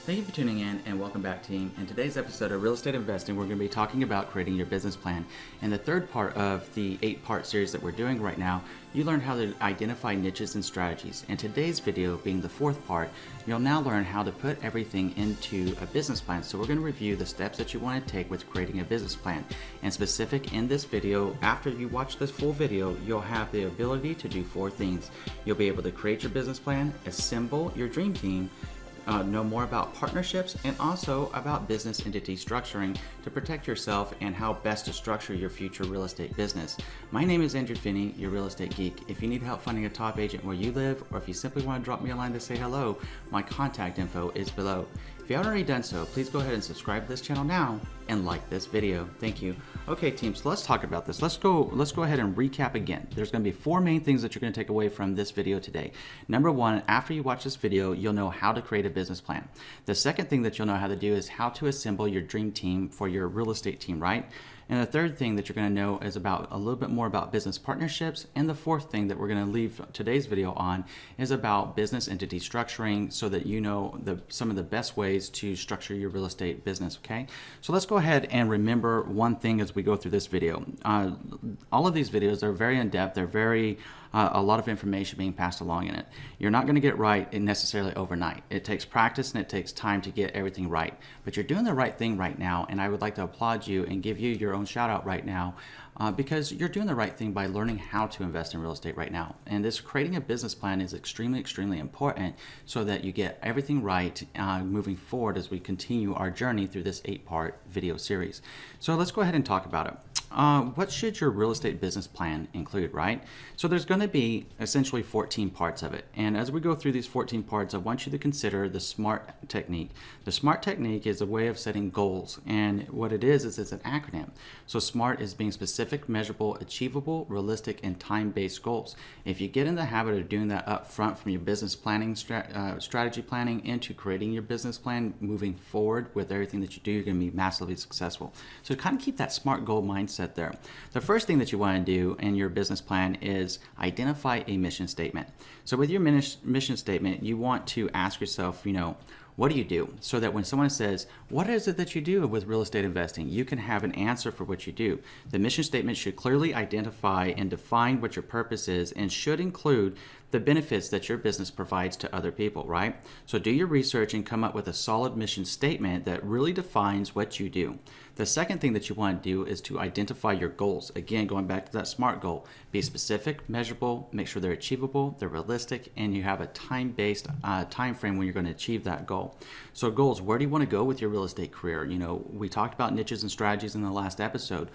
Thank you for tuning in and welcome back, team. In today's episode of Real Estate Investing, we're going to be talking about creating your business plan. In the third part of the 8-part series that we're doing right now, you learned how to identify niches and strategies. In today's video, being the 4th part, you'll now learn how to put everything into a business plan. So we're going to review the steps that you want to take with creating a business plan. And specific in this video, after you watch this full video, you'll have the ability to do 4 things. You'll be able to create your business plan, assemble your dream team, know more about partnerships, and also about business entity structuring to protect yourself and how best to structure your future real estate business. My name is Andrew Finney, your real estate geek. If you need help finding a top agent where you live, or if you simply want to drop me a line to say hello, my contact info is below. If you haven't already done so, please go ahead and subscribe to this channel now and like this video. Thank you. Okay, team, so let's talk about this. Let's go ahead and recap again. There's going to be 4 main things that you're going to take away from this video today. Number 1, after you watch this video, you'll know how to create a business plan. The second thing that you'll know how to do is how to assemble your dream team for your real estate team, right? And the third thing that you're going to know is about a little bit more about business partnerships. And the 4th thing that we're going to leave today's video on is about business entity structuring, so that you know some of the best ways to structure your real estate business, okay? So let's go ahead and remember one thing as we go through this video. All of these videos are very in-depth. They're very a lot of information being passed along in it. You're not going to get right necessarily overnight. It takes practice and it takes time to get everything right. But you're doing the right thing right now, and I would like to applaud you and give you your own shout out right now because you're doing the right thing by learning how to invest in real estate right now. And this creating a business plan is extremely, extremely important so that you get everything right moving forward as we continue our journey through this 8-part video series. So let's go ahead and talk about it. What should your real estate business plan include, right? So there's going to be essentially 14 parts of it. And as we go through these 14 parts, I want you to consider the SMART technique. The SMART technique is a way of setting goals. And what it is it's an acronym. So SMART is being specific, measurable, achievable, realistic, and time-based goals. If you get in the habit of doing that up front from your business planning, strategy planning into creating your business plan, moving forward with everything that you do, you're going to be massively successful. So kind of keep that SMART goal mindset there. The first thing that you want to do in your business plan is identify a mission statement. So with your mission statement, you want to ask yourself, what do you do? So that when someone says, what is it that you do with real estate investing? You can have an answer for what you do. The mission statement should clearly identify and define what your purpose is and should include the benefits that your business provides to other people, right? So do your research and come up with a solid mission statement that really defines what you do. The second thing that you want to do is to identify your goals. Again, going back to that SMART goal, be specific, measurable, make sure they're achievable, they're realistic, and you have a time-based time frame when you're going to achieve that goal. So goals, where do you want to go with your real estate career? We talked about niches and strategies in the last episode.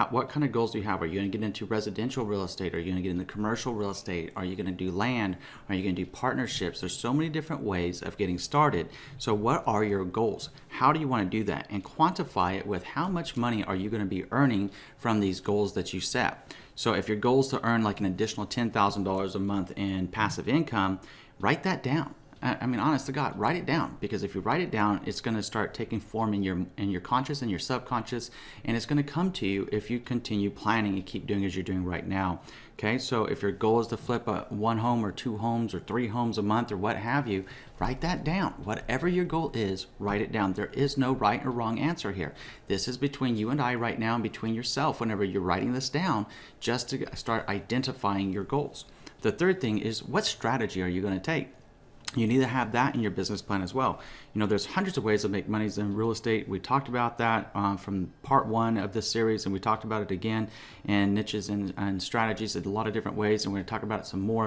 What kind of goals do you have? Are you going to get into residential real estate? Are you going to get into commercial real estate? Are you going to do land? Are you going to do partnerships? There's so many different ways of getting started. So what are your goals? How do you want to do that? And quantify it with how much money are you going to be earning from these goals that you set. So if your goal is to earn like an additional $10,000 a month in passive income, write that down. I mean, honest to God, write it down, because if you write it down, it's going to start taking form in your conscious and your subconscious, and it's going to come to you if you continue planning and keep doing as you're doing right now. Okay, so if your goal is to flip 1 home or 2 homes or 3 homes a month or what have you, write that down. Whatever your goal is, write it down. There is no right or wrong answer here. This is between you and I right now and between yourself whenever you're writing this down, just to start identifying your goals. The third thing is, what strategy are you going to take? You need to have that in your business plan as well. There's hundreds of ways to make money in real estate. We talked about that from part 1 of this series, and we talked about it again in niches and strategies in a lot of different ways. And we're going to talk about it some more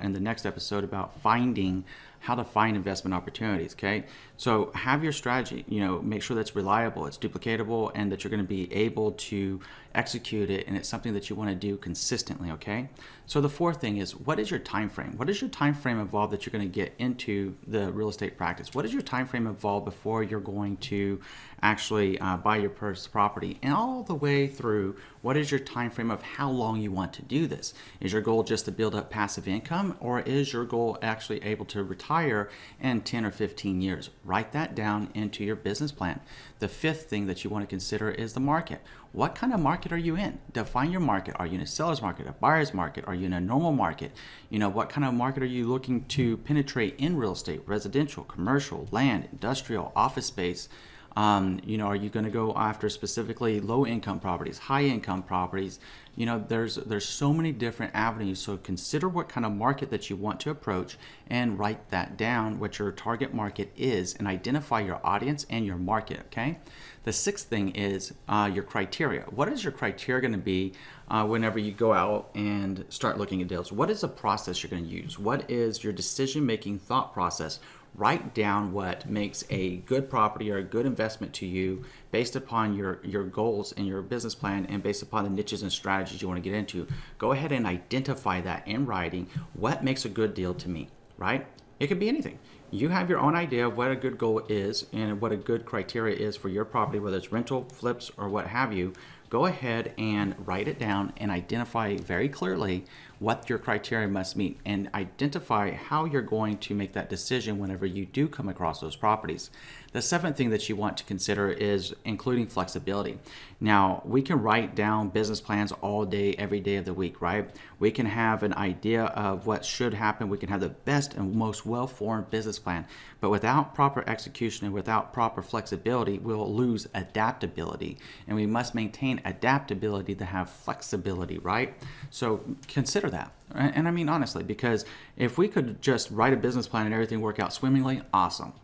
in the next episode about how to find investment opportunities, okay? So have your strategy, make sure that's reliable, it's duplicatable, and that you're going to be able to execute it, and it's something that you want to do consistently, okay? So the 4th thing is, what is your time frame? What is your time frame involved that you're going to get into the real estate practice? What is your time frame involved before you're going to actually buy your first property? And all the way through, What is your time frame of how long you want to do this? Is your goal just to build up passive income, or is your goal actually able to retire in 10 or 15 years? Write that down into your business plan. The fifth thing that you want to consider is the market. What kind of market are you in? Define your market. Are you in a seller's market, a buyer's market? Are you in a normal market? What kind of market are you looking to penetrate in real estate, residential, commercial, land, industrial, office space? Are you going to go after specifically low income properties, high income properties? There's so many different avenues. So consider what kind of market that you want to approach and write that down, what your target market is, and identify your audience and your market. Okay. The sixth thing is your criteria. What is your criteria going to be whenever you go out and start looking at deals? What is the process you're going to use? What is your decision-making thought process? Write down what makes a good property or a good investment to you based upon your goals and your business plan, and based upon the niches and strategies you want to get into. Go ahead and identify that in writing. What makes a good deal to me, right? It could be anything. You have your own idea of what a good goal is and what a good criteria is for your property, whether it's rental, flips, or what have you. Go ahead and write it down and identify very clearly what your criteria must meet, and identify how you're going to make that decision whenever you do come across those properties. The seventh thing that you want to consider is including flexibility. Now, we can write down business plans all day, every day of the week, right? We can have an idea of what should happen. We can have the best and most well-formed business plan, but without proper execution and without proper flexibility, we'll lose adaptability, and we must maintain adaptability to have flexibility, right? So consider that. And I mean, honestly, because if we could just write a business plan and everything work out swimmingly, awesome.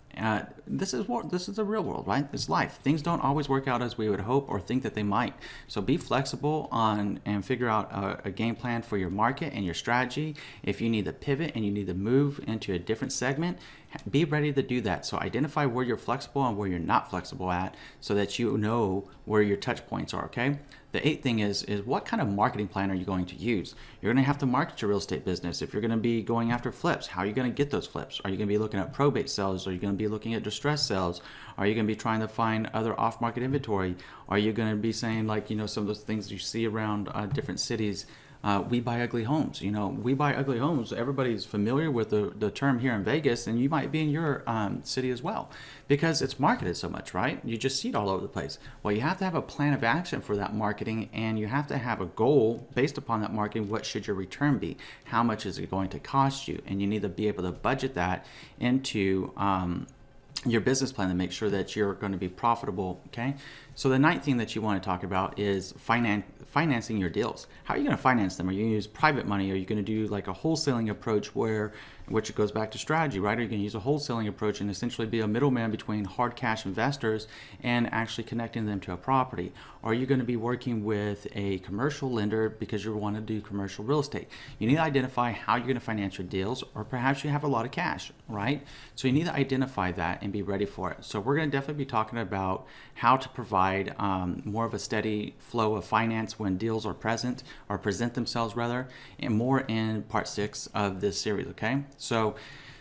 This is the real world, right? It's life. Things don't always work out as we would hope or think that they might. So be flexible and figure out a game plan for your market and your strategy. If you need to pivot and you need to move into a different segment, be ready to do that. So identify where you're flexible and where you're not flexible at, so that you know where your touch points are, okay? The eighth thing is what kind of marketing plan are you going to use? You're going to have to market your real estate business. If you're going to be going after flips, how are you going to get those flips? Are you going to be looking at probate sales? Are you going to be looking at distress sales? Are you going to be trying to find other off-market inventory? Are you going to be saying, like, some of those things you see around different cities? We buy ugly homes. We buy ugly homes. Everybody's familiar with the term here in Vegas, and you might be in your city as well, because it's marketed so much, right? You just see it all over the place. Well, you have to have a plan of action for that marketing, and you have to have a goal based upon that marketing. What should your return be? How much is it going to cost you? And you need to be able to budget that into your business plan to make sure that you're going to be profitable, okay? So the ninth thing that you want to talk about is financing your deals. How are you going to finance them? Are you going to use private money? Are you going to do like a wholesaling approach, which goes back to strategy, right? Are you going to use a wholesaling approach and essentially be a middleman between hard cash investors and actually connecting them to a property? Are you going to be working with a commercial lender because you want to do commercial real estate? You need to identify how you're going to finance your deals, or perhaps you have a lot of cash, right? So you need to identify that and be ready for it. So we're going to definitely be talking about how to provide more of a steady flow of finance when deals are present, or present themselves rather, and more in part 6 of this series, okay? So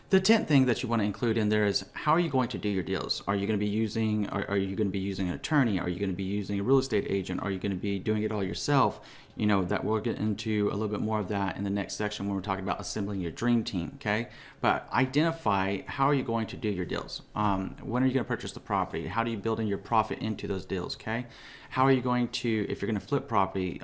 the 10th thing that you want to include in there is, how are you going to do your deals? Are you going to be using an attorney? Are you going to be using a real estate agent? Are you going to be doing it all yourself? That we'll get into a little bit more of that in the next section when we're talking about assembling your dream team, okay? But identify, how are you going to do your deals? When are you going to purchase the property? How do you build in your profit into those deals, okay? How are you going to, if you're going to flip property,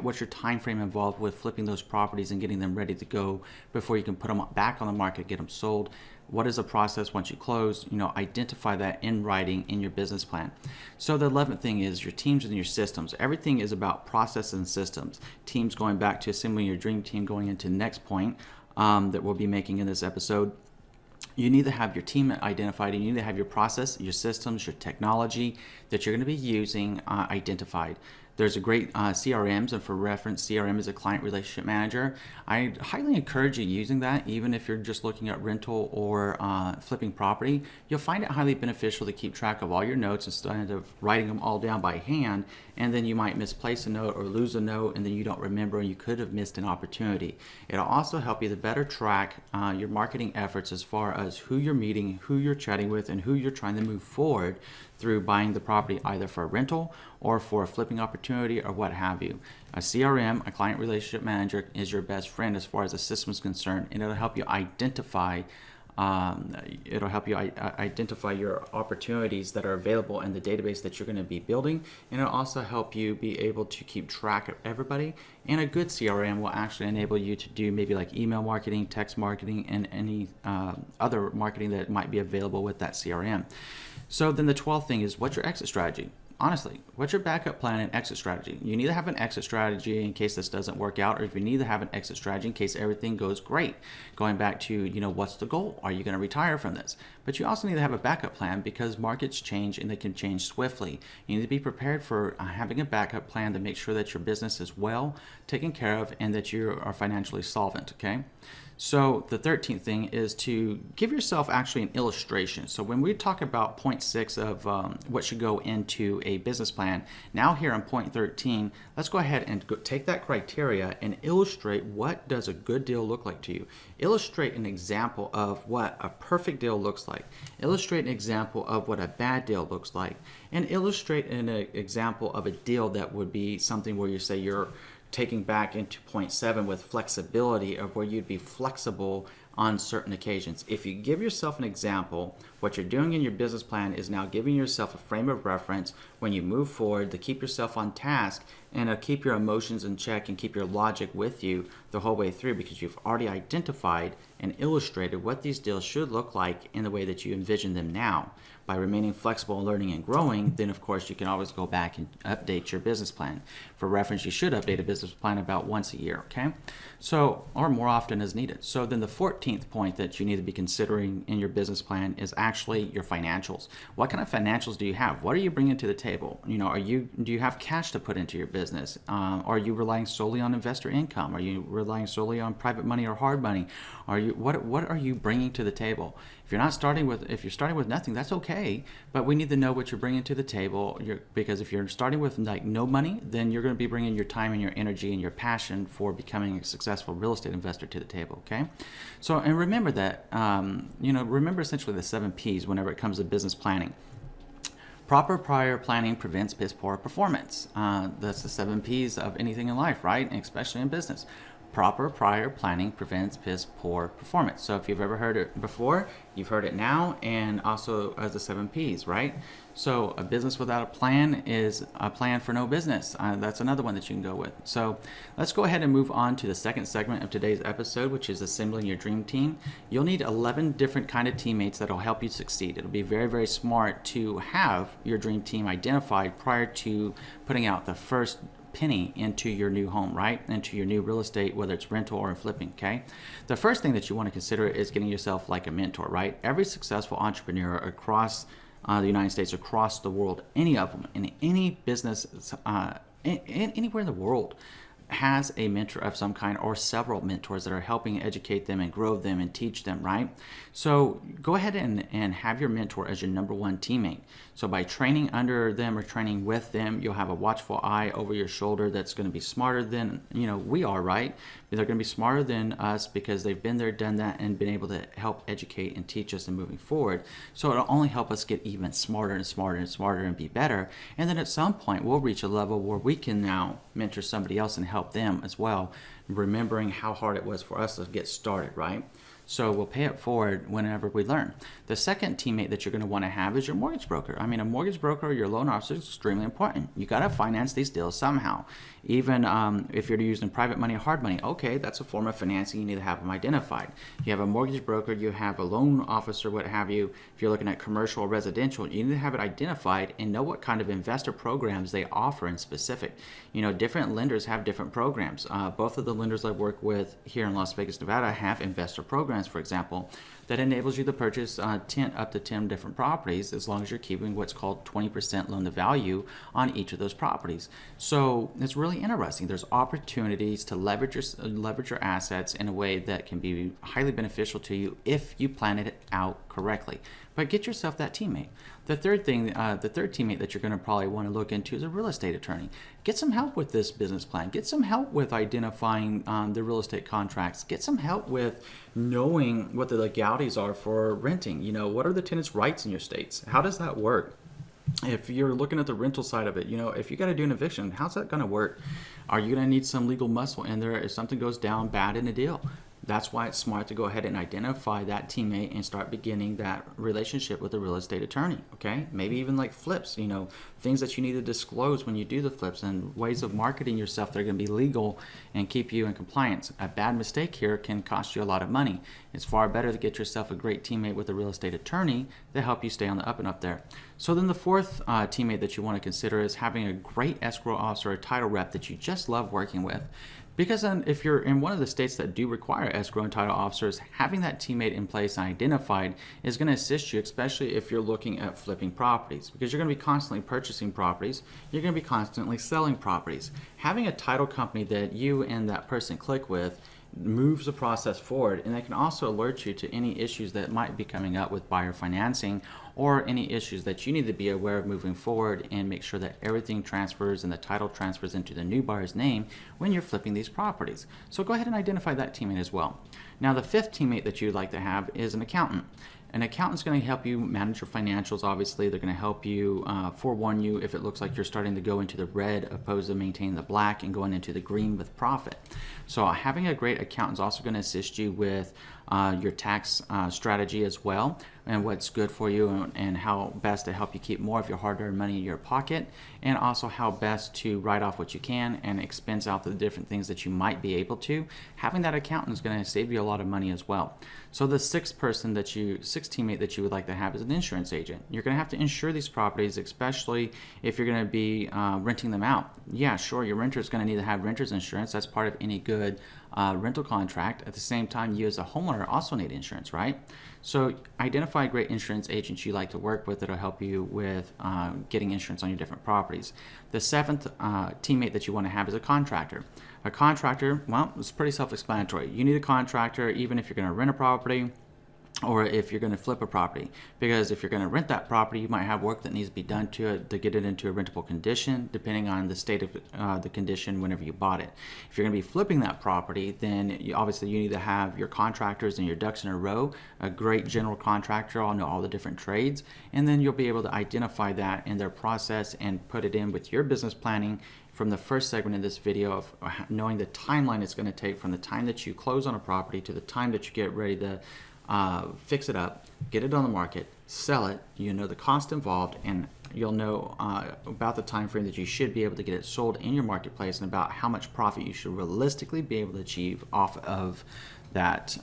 what's your time frame involved with flipping those properties and getting them ready to go before you can put them back on the market, get them sold? What is the process once you close? Identify that in writing in your business plan. So the 11th thing is your teams and your systems. Everything is about process and systems. Teams, going back to assembling your dream team, going into the next point that we'll be making in this episode. You need to have your team identified, and you need to have your process, your systems, your technology that you're going to be using identified. There's a great CRMs, and for reference, CRM is a client relationship manager. I highly encourage you using that, even if you're just looking at rental or flipping property. You'll find it highly beneficial to keep track of all your notes instead of writing them all down by hand, and then you might misplace a note or lose a note, and then you don't remember, and you could have missed an opportunity. It'll also help you to better track your marketing efforts as far as who you're meeting, who you're chatting with, and who you're trying to move forward through buying the property, either for a rental or for a flipping opportunity opportunity or what have you. A CRM, a client relationship manager, is your best friend as far as the system is concerned, and it'll help you identify identify your opportunities that are available in the database that you're going to be building, and it'll also help you be able to keep track of everybody. And a good CRM will actually enable you to do maybe like email marketing, text marketing, and any other marketing that might be available with that CRM. So then the 12th thing is, what's your exit strategy? Honestly, what's your backup plan and exit strategy? You need to have an exit strategy in case this doesn't work out, or if you need to have an exit strategy in case everything goes great. Going back to, what's the goal? Are you going to retire from this? But you also need to have a backup plan because markets change and they can change swiftly. You need to be prepared for having a backup plan to make sure that your business is well taken care of and that you are financially solvent, okay? So the 13th thing is to give yourself actually an illustration. So when we talk about point 6 of what should go into a business plan, now here on point 13, let's go ahead and take that criteria and illustrate what does a good deal look like to you. Illustrate an example of what a perfect deal looks like. Illustrate an example of what a bad deal looks like. And illustrate an example of a deal that would be something where you say you're taking back into point 7 with flexibility of where you'd be flexible on certain occasions. If you give yourself an example, what you're doing in your business plan is now giving yourself a frame of reference when you move forward to keep yourself on task and keep your emotions in check and keep your logic with you the whole way through, because you've already identified and illustrated what these deals should look like in the way that you envision them now. By remaining flexible, learning, and growing, then of course you can always go back and update your business plan. For reference, you should update a business plan about once a year, okay? So, or more often as needed. So then the 14th point that you need to be considering in your business plan is actually your financials. What kind of financials do you have? What are you bringing to the table? Do you have cash to put into your business? Are you relying solely on investor income? Are you relying solely on private money or hard money? What are you bringing to the table? If you're starting with nothing, that's okay. But we need to know what you're bringing to the table. Because if you're starting with like no money, then you're going to be bringing your time and your energy and your passion for becoming a successful real estate investor to the table. Okay. So and remember that remember essentially the 7 P's whenever it comes to business planning. Proper prior planning prevents piss poor performance. That's the 7 P's of anything in life, right? And especially in business. Proper prior planning prevents piss poor performance. So if you've ever heard it before, you've heard it now, and also as the 7 P's, right? So a business without a plan is a plan for no business. That's another one that you can go with. So let's go ahead and move on to the second segment of today's episode, which is assembling your dream team. You'll need 11 different kind of teammates that will help you succeed. It'll be very, very smart to have your dream team identified prior to putting out the first penny into your new home, right? Into your new real estate, whether it's rental or flipping, okay? The first thing that you want to consider is getting yourself like a mentor, right? Every successful entrepreneur across the United States, across the world, any of them, in any business, anywhere in the world, has a mentor of some kind or several mentors that are helping educate them and grow them and teach them, right? So go ahead and have your mentor as your number one teammate. So by training under them or training with them, you'll have a watchful eye over your shoulder that's going to be smarter than, we are, right? They're going to be smarter than us because they've been there, done that, and been able to help educate and teach us in moving forward. So it'll only help us get even smarter and smarter and smarter and be better. And then at some point, we'll reach a level where we can now mentor somebody else and help them as well, remembering how hard it was for us to get started, right? So we'll pay it forward whenever we learn. The second teammate that you're going to want to have is your mortgage broker. I mean, a mortgage broker or your loan officer is extremely important. You got to finance these deals somehow. Even if you're using private money or hard money, okay, that's a form of financing. You need to have them identified. You have a mortgage broker, you have a loan officer, what have you. If you're looking at commercial or residential, you need to have it identified and know what kind of investor programs they offer in specific. Different lenders have different programs. Both of the lenders I work with here in Las Vegas, Nevada have investor programs, for example, that enables you to purchase up to 10 different properties as long as you're keeping what's called 20% loan to value on each of those properties. So it's really interesting. There's opportunities to leverage your assets in a way that can be highly beneficial to you if you plan it out correctly. But get yourself that teammate. The third teammate that you're going to probably want to look into is a real estate attorney. Get some help with this business plan. Get some help with identifying the real estate contracts. Get some help with knowing what the legalities are for renting. What are the tenants' rights in your states? How does that work? If you're looking at the rental side of it, if you got to do an eviction, how's that going to work? Are you going to need some legal muscle in there if something goes down bad in a deal? That's why it's smart to go ahead and identify that teammate and start beginning that relationship with a real estate attorney, okay? Maybe even like flips, things that you need to disclose when you do the flips and ways of marketing yourself that are going to be legal and keep you in compliance. A bad mistake here can cost you a lot of money. It's far better to get yourself a great teammate with a real estate attorney to help you stay on the up and up there. So then the fourth teammate that you want to consider is having a great escrow officer or title rep that you just love working with. Because then if you're in one of the states that do require escrow and title officers, having that teammate in place and identified is going to assist you, especially if you're looking at flipping properties, because you're going to be constantly purchasing properties. You're going to be constantly selling properties. Having a title company that you and that person click with moves the process forward, and they can also alert you to any issues that might be coming up with buyer financing or any issues that you need to be aware of moving forward, and make sure that everything transfers and the title transfers into the new buyer's name when you're flipping these properties. So go ahead and identify that teammate as well. Now the fifth teammate that you'd like to have is an accountant. An accountant's going to help you manage your financials. Obviously, they're going to help you forewarn you if it looks like you're starting to go into the red opposed to maintaining the black and going into the green with profit. So having a great accountant is also going to assist you with your tax strategy as well, and what's good for you, and how best to help you keep more of your hard-earned money in your pocket, and also how best to write off what you can and expense out the different things that you might be able to. Having that accountant is going to save you a lot of money as well. So the sixth teammate that you would like to have is an insurance agent. You're going to have to insure these properties, especially if you're going to be renting them out. Yeah, sure, your renter is going to need to have renter's insurance. That's part of any good rental contract. At the same time, you as a homeowner also need insurance, right? So identify a great insurance agent you like to work with that'll help you with getting insurance on your different properties. The seventh teammate that you want to have is a contractor. A contractor, well, it's pretty self-explanatory. You need a contractor even if you're going to rent a property or if you're going to flip a property, because if you're going to rent that property, you might have work that needs to be done to it to get it into a rentable condition, depending on the state of the condition whenever you bought it. If you're going to be flipping that property, then obviously you need to have your contractors and your ducks in a row. A great general contractor will know all the different trades, and then you'll be able to identify that in their process and put it in with your business planning from the first segment of this video of knowing the timeline it's going to take from the time that you close on a property to the time that you get ready to fix it up, get it on the market, sell it. You know the cost involved, and you'll know about the time frame that you should be able to get it sold in your marketplace, and about how much profit you should realistically be able to achieve off of that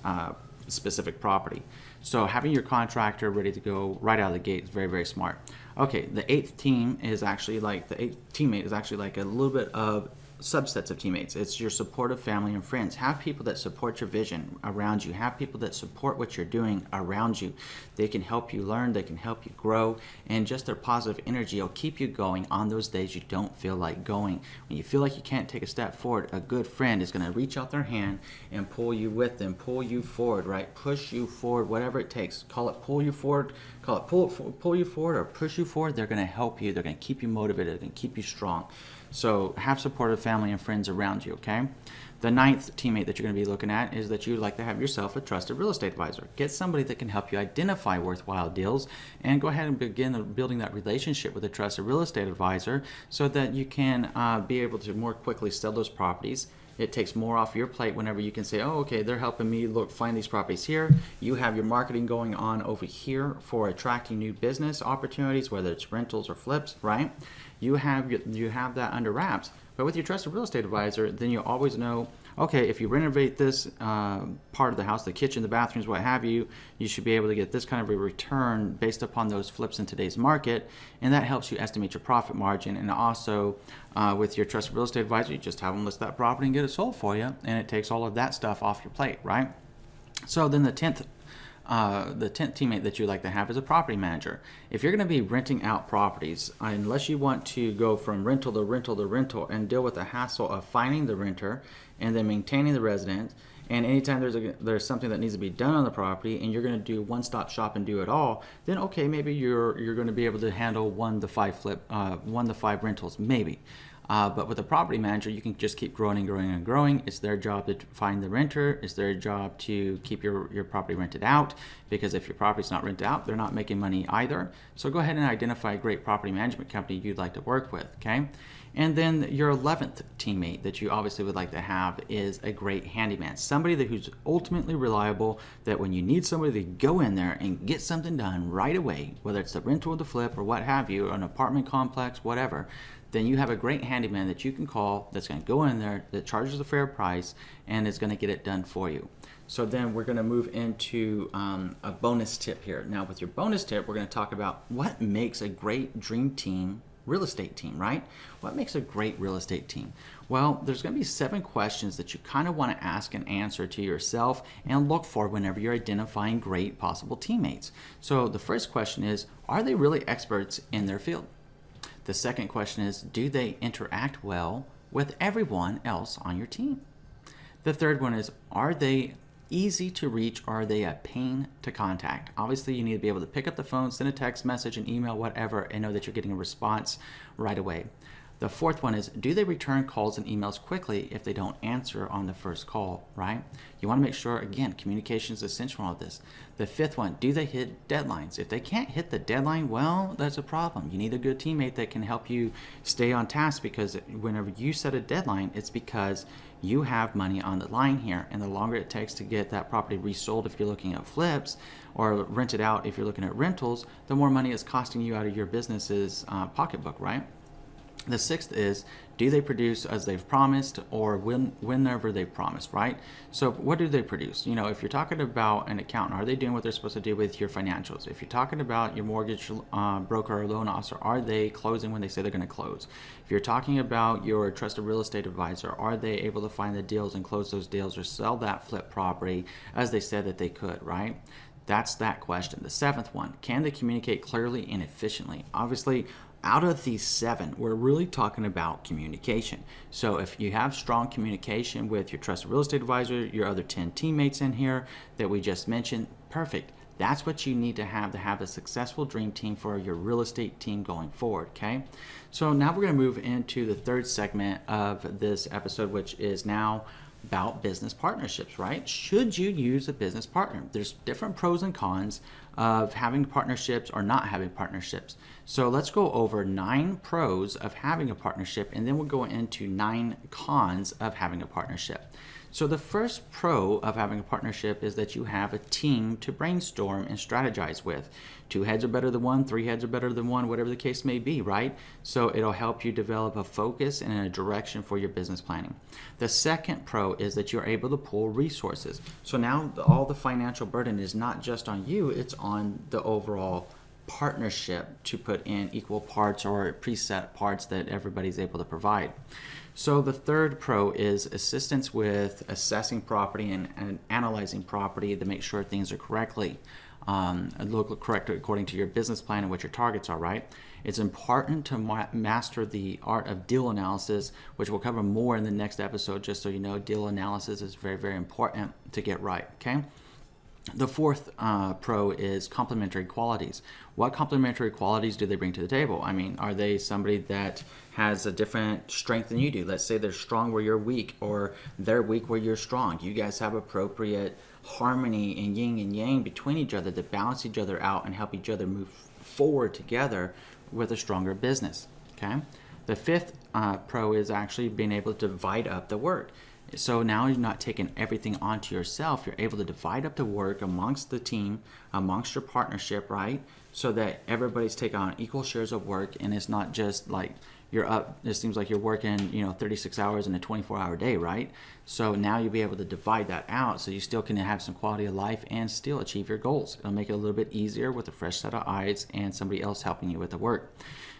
specific property. So having your contractor ready to go right out of the gate is very, very smart. Okay, the eighth teammate is actually like a little bit of subsets of teammates. It's your supportive family and friends. Have people that support your vision around you. Have people that support what you're doing around you. They can help you learn, they can help you grow, and just their positive energy will keep you going on those days you don't feel like going. When you feel like you can't take a step forward, a good friend is going to reach out their hand and pull you with them, pull you forward, right? Push you forward, whatever it takes. Call it pull you forward, call it pull you forward or push you forward. They're going to help you. They're going to keep you motivated. They're going to keep you strong. So have supportive family and friends around you, okay? The ninth teammate that you're going to be looking at is that you'd like to have yourself a trusted real estate advisor. Get somebody that can help you identify worthwhile deals, and go ahead and begin building that relationship with a trusted real estate advisor so that you can be able to more quickly sell those properties. It takes more off your plate whenever you can say, oh, okay, they're helping me find these properties here. You have your marketing going on over here for attracting new business opportunities, whether it's rentals or flips, right? You have that under wraps. But with your trusted real estate advisor, then you always know, okay, if you renovate this part of the house, the kitchen, the bathrooms, what have you, you should be able to get this kind of a return based upon those flips in today's market, and that helps you estimate your profit margin. And also, with your trusted real estate advisor, you just have them list that property and get it sold for you, and it takes all of that stuff off your plate, right? So then the 10th teammate that you'd like to have is a property manager. If you're going to be renting out properties, unless you want to go from rental to rental to rental and deal with the hassle of finding the renter and then maintaining the resident, and anytime there's something that needs to be done on the property and you're going to do one-stop shop and do it all, then okay, maybe you're going to be able to handle 1 to 5 rentals, maybe. But with a property manager, you can just keep growing and growing and growing. It's their job to find the renter. It's their job to keep your property rented out, because if your property's not rented out, they're not making money either. So go ahead and identify a great property management company you'd like to work with, okay? And then your 11th teammate that you obviously would like to have is a great handyman, somebody who's ultimately reliable, that when you need somebody to go in there and get something done right away, whether it's the rental or the flip or what have you, or an apartment complex, whatever, then you have a great handyman that you can call that's going to go in there, that charges a fair price, and is going to get it done for you. So then we're going to move into a bonus tip here. Now with your bonus tip, we're going to talk about what makes a great dream team real estate team, right? What makes a great real estate team? Well, there's going to be 7 questions that you kind of want to ask and answer to yourself and look for whenever you're identifying great possible teammates. So the first question is, are they really experts in their field? The second question is, do they interact well with everyone else on your team? The third one is, are they easy to reach, or are they a pain to contact? Obviously, you need to be able to pick up the phone, send a text message, an email, whatever, and know that you're getting a response right away. The fourth one is, do they return calls and emails quickly if they don't answer on the first call, right? You want to make sure, again, communication is essential in all of this. The fifth one, do they hit deadlines? If they can't hit the deadline, well, that's a problem. You need a good teammate that can help you stay on task, because whenever you set a deadline, it's because you have money on the line here, and the longer it takes to get that property resold if you're looking at flips, or rented out if you're looking at rentals, the more money it's costing you out of your business's pocketbook, right? The sixth is, do they produce as they've promised, or whenever they've promised, right? So what do they produce? If you're talking about an accountant, are they doing what they're supposed to do with your financials? If you're talking about your mortgage broker or loan officer, are they closing when they say they're going to close? If you're talking about your trusted real estate advisor, are they able to find the deals and close those deals or sell that flip property as they said that they could, right? That's that question. The seventh one, can they communicate clearly and efficiently? Obviously, out of these 7, we're really talking about communication. So if you have strong communication with your trusted real estate advisor, your other 10 teammates in here that we just mentioned, perfect. That's what you need to have a successful dream team for your real estate team going forward, okay? So now we're going to move into the third segment of this episode, which is now about business partnerships, right? Should you use a business partner? There's different pros and cons of having partnerships or not having partnerships. So let's go over 9 pros of having a partnership, and then we'll go into 9 cons of having a partnership. So the first pro of having a partnership is that you have a team to brainstorm and strategize with. 2 heads are better than 1, 3 heads are better than 1, whatever the case may be, right? So it'll help you develop a focus and a direction for your business planning. The second pro is that you're able to pool resources. So now all the financial burden is not just on you, it's on the overall partnership to put in equal parts or preset parts that everybody's able to provide. So the third pro is assistance with assessing property and analyzing property to make sure things are correctly correct according to your business plan and what your targets are, right? It's important to master the art of deal analysis, which we'll cover more in the next episode. Just so you know, deal analysis is very, very important to get right, okay? The fourth pro is complementary qualities. What complementary qualities do they bring to the table? I mean, are they somebody that has a different strength than you do? Let's say they're strong where you're weak, or they're weak where you're strong. You guys have appropriate harmony and yin and yang between each other to balance each other out and help each other move forward together with a stronger business, okay? The fifth pro is actually being able to divide up the work. So now you're not taking everything onto yourself. You're able to divide up the work amongst the team, amongst your partnership, right? So that everybody's taking on equal shares of work, and it's not just like you're up, it seems like you're working, 36 hours in a 24-hour day, right? So now you'll be able to divide that out so you still can have some quality of life and still achieve your goals. It'll make it a little bit easier with a fresh set of eyes and somebody else helping you with the work.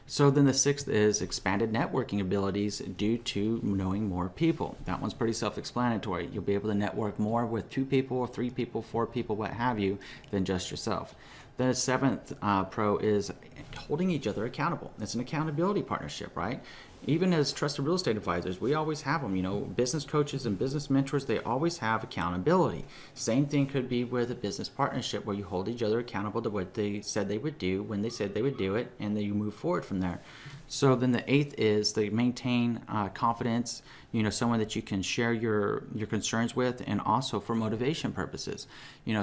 So then the sixth is expanded networking abilities due to knowing more people. That one's pretty self-explanatory. You'll be able to network more with 2 people, 3 people, 4 people, what have you, than just yourself. The seventh pro is holding each other accountable. It's an accountability partnership, right? Even as trusted real estate advisors, we always have them. Business coaches and business mentors, they always have accountability. Same thing could be with a business partnership where you hold each other accountable to what they said they would do when they said they would do it, and then you move forward from there. So then the 8th is to maintain confidence, someone that you can share your concerns with, and also for motivation purposes.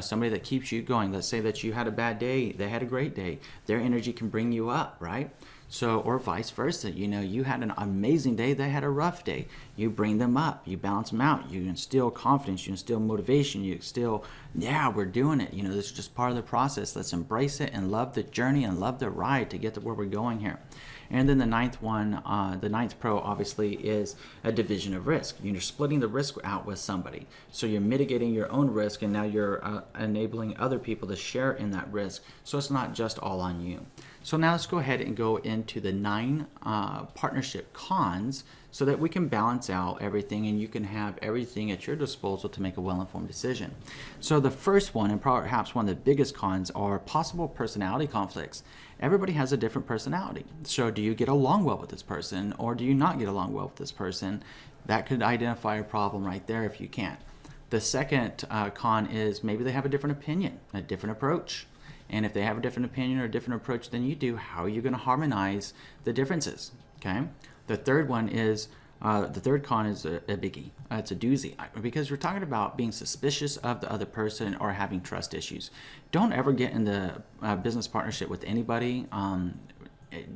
Somebody that keeps you going. Let's say that you had a bad day, they had a great day. Their energy can bring you up, right? So, or vice versa, you had an amazing day, they had a rough day. You bring them up, you balance them out, you instill confidence, you instill motivation, you instill, yeah, we're doing it. This is just part of the process. Let's embrace it and love the journey and love the ride to get to where we're going here. And then the 9th one, the 9th pro obviously is a division of risk. You're splitting the risk out with somebody. So you're mitigating your own risk, and now you're enabling other people to share in that risk. So it's not just all on you. So now let's go ahead and go into the 9 partnership cons so that we can balance out everything and you can have everything at your disposal to make a well-informed decision. So the first one, and perhaps one of the biggest cons, are possible personality conflicts. Everybody has a different personality. So do you get along well with this person, or do you not get along well with this person? That could identify a problem right there if you can't. The second con is maybe they have a different opinion, a different approach. And if they have a different opinion or a different approach than you do, how are you going to harmonize the differences? Okay. The third one is, the third con is a biggie. It's a doozy, because we're talking about being suspicious of the other person or having trust issues. Don't ever get in the business partnership with anybody.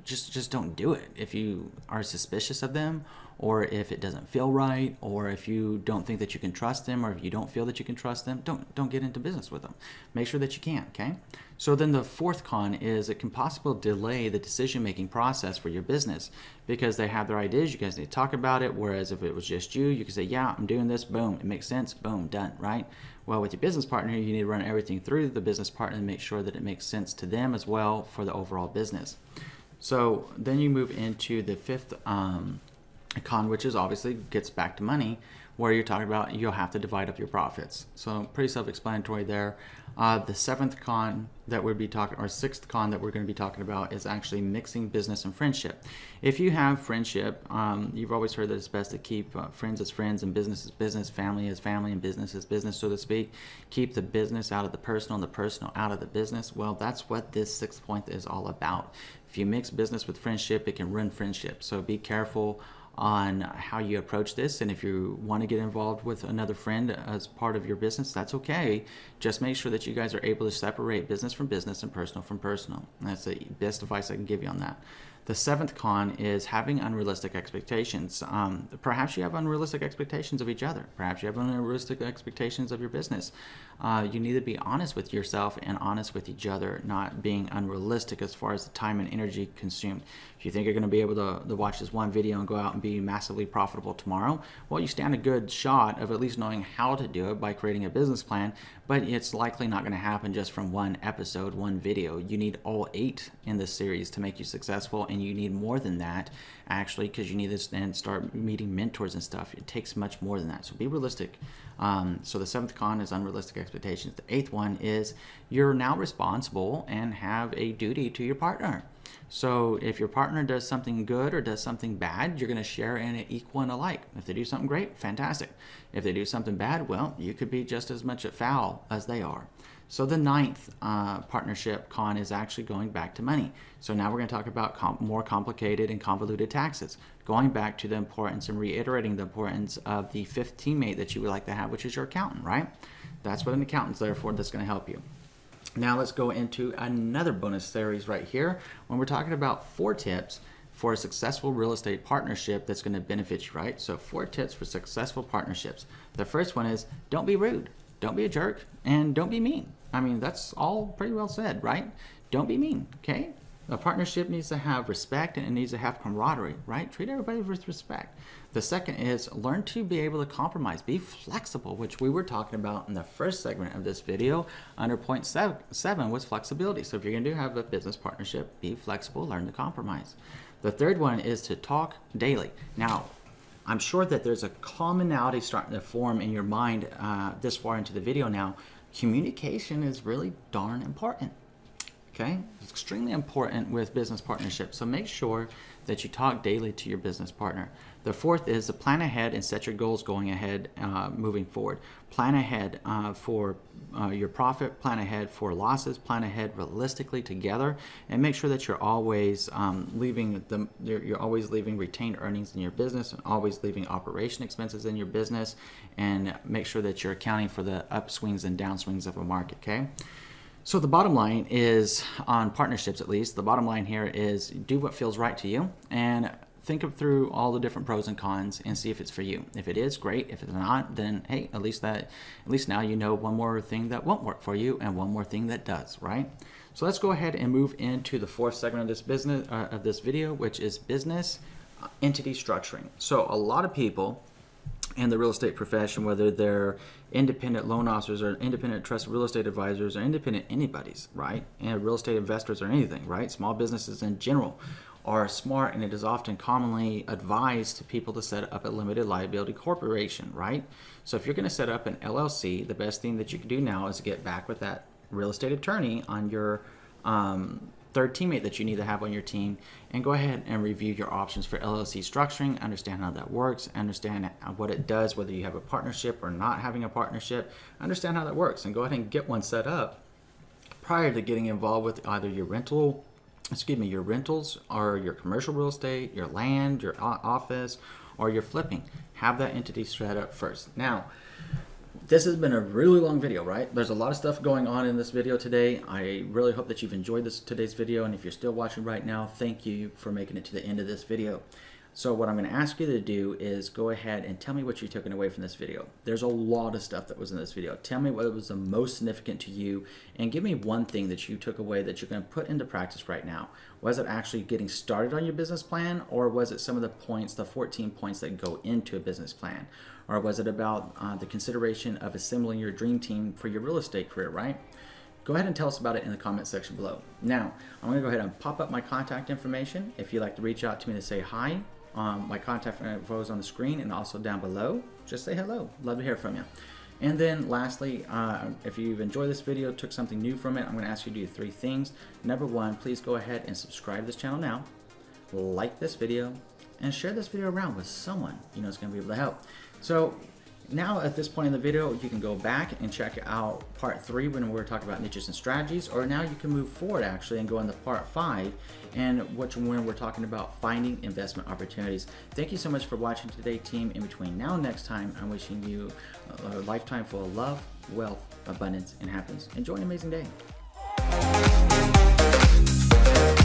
Just don't do it. If you are suspicious of them, or if it doesn't feel right, or if you don't think that you can trust them, or if you don't feel that you can trust them, don't get into business with them. Make sure that you can, okay? So then the fourth con is it can possibly delay the decision-making process for your business, because they have their ideas, you guys need to talk about it, whereas if it was just you can say, yeah, I'm doing this, boom, it makes sense, boom, done, right? Well, with your business partner, you need to run everything through the business partner and make sure that it makes sense to them as well for the overall business. So then you move into the 5th con, which is obviously gets back to money, where you're talking about you'll have to divide up your profits. So pretty self-explanatory there. The 7th con that we'd be talking, or 6th con that we're going to be talking about, is actually mixing business and friendship. If you have friendship, you've always heard that it's best to keep friends as friends and business as business, family as family, and business as business, so to speak. Keep the business out of the personal and the personal out of the business. Well, that's what this 6th point is all about. If you mix business with friendship, it can ruin friendship. So be careful on how you approach this, and if you want to get involved with another friend as part of your business, that's okay. Just make sure that you guys are able to separate business from business and personal from personal. That's the best advice I can give you on that. The 7th con is having unrealistic expectations. Perhaps you have unrealistic expectations of each other. Perhaps you have unrealistic expectations of your business. You need to be honest with yourself and honest with each other, not being unrealistic as far as the time and energy consumed. If you think you're going to be able to watch this one video and go out and be massively profitable tomorrow, well, you stand a good shot of at least knowing how to do it by creating a business plan, but it's likely not going to happen just from one episode, one video. You need all 8 in this series to make you successful, and you need more than that, actually, because you need to then start meeting mentors and stuff. It takes much more than that, so be realistic. So the 7th con is unrealistic expectations. The 8th one is you're now responsible and have a duty to your partner. So if your partner does something good or does something bad, you're going to share in it equal and alike. If they do something great, fantastic. If they do something bad, well, you could be just as much at foul as they are. So the 9th partnership con is actually going back to money. So now we're going to talk about more complicated and convoluted taxes, going back to the importance and reiterating the importance of the 5th teammate that you would like to have, which is your accountant, right? That's what an accountant's there for, that's going to help you. Now let's go into another bonus series right here when we're talking about 4 tips for a successful real estate partnership that's going to benefit you, right? So 4 tips for successful partnerships. The first one is don't be rude, don't be a jerk, and don't be mean. I mean, that's all pretty well said, right? Don't be mean, okay? A partnership needs to have respect and it needs to have camaraderie, right? Treat everybody with respect. The second is learn to be able to compromise. Be flexible, which we were talking about in the first segment of this video. Under point 7 was flexibility. So if you're going to have a business partnership, be flexible, learn to compromise. The third one is to talk daily. Now, I'm sure that there's a commonality starting to form in your mind this far into the video now. Communication is really darn important. Okay, it's extremely important with business partnerships. So make sure that you talk daily to your business partner. The fourth is to plan ahead and set your goals going ahead, moving forward. Plan ahead for your profit, plan ahead for losses, plan ahead realistically together, and make sure that you're always you're always leaving retained earnings in your business and always leaving operation expenses in your business, and make sure that you're accounting for the upswings and downswings of a market. Okay. So the bottom line is, on partnerships at least, the bottom line here is do what feels right to you and think through all the different pros and cons and see if it's for you. If it is, great. If it's not, then hey, at least now you know one more thing that won't work for you and one more thing that does, right? So let's go ahead and move into the fourth segment of this video, which is business entity structuring. So a lot of people in the real estate profession, whether they're independent loan officers or independent trusted real estate advisors or independent anybody's, right? And real estate investors or anything, right? Small businesses in general are smart, and it is often commonly advised to people to set up a limited liability corporation, right? So if you're going to set up an LLC, the best thing that you can do now is get back with that real estate attorney on your third teammate that you need to have on your team, and go ahead and review your options for LLC structuring, understand how that works, understand what it does, whether you have a partnership or not having a partnership, understand how that works, and go ahead and get one set up prior to getting involved with either your rentals or your commercial real estate, your land, your office, or your flipping. Have that entity set up first. Now, this has been a really long video, right? There's a lot of stuff going on in this video today. I really hope that you've enjoyed today's video, and if you're still watching right now, thank you for making it to the end of this video. So what I'm going to ask you to do is go ahead and tell me what you're taking away from this video. There's a lot of stuff that was in this video. Tell me what was the most significant to you, and give me one thing that you took away that you're going to put into practice right now. Was it actually getting started on your business plan, or was it some of the points, the 14 points that go into a business plan? Or was it about the consideration of assembling your dream team for your real estate career, right? Go ahead and tell us about it in the comment section below. Now, I'm going to go ahead and pop up my contact information. If you'd like to reach out to me to say hi, my contact info is on the screen and also down below. Just say hello. Love to hear from you. And then lastly, if you've enjoyed this video, took something new from it, I'm going to ask you to do 3 things. Number 1, please go ahead and subscribe to this channel now. Like this video and share this video around with someone you know is going to be able to help. So now at this point in the video, you can go back and check out part 3 when we're talking about niches and strategies, or now you can move forward actually and go into part 5 and when we're talking about finding investment opportunities. Thank you so much for watching today, team. In between now and next time, I'm wishing you a lifetime full of love, wealth, abundance, and happiness. Enjoy an amazing day.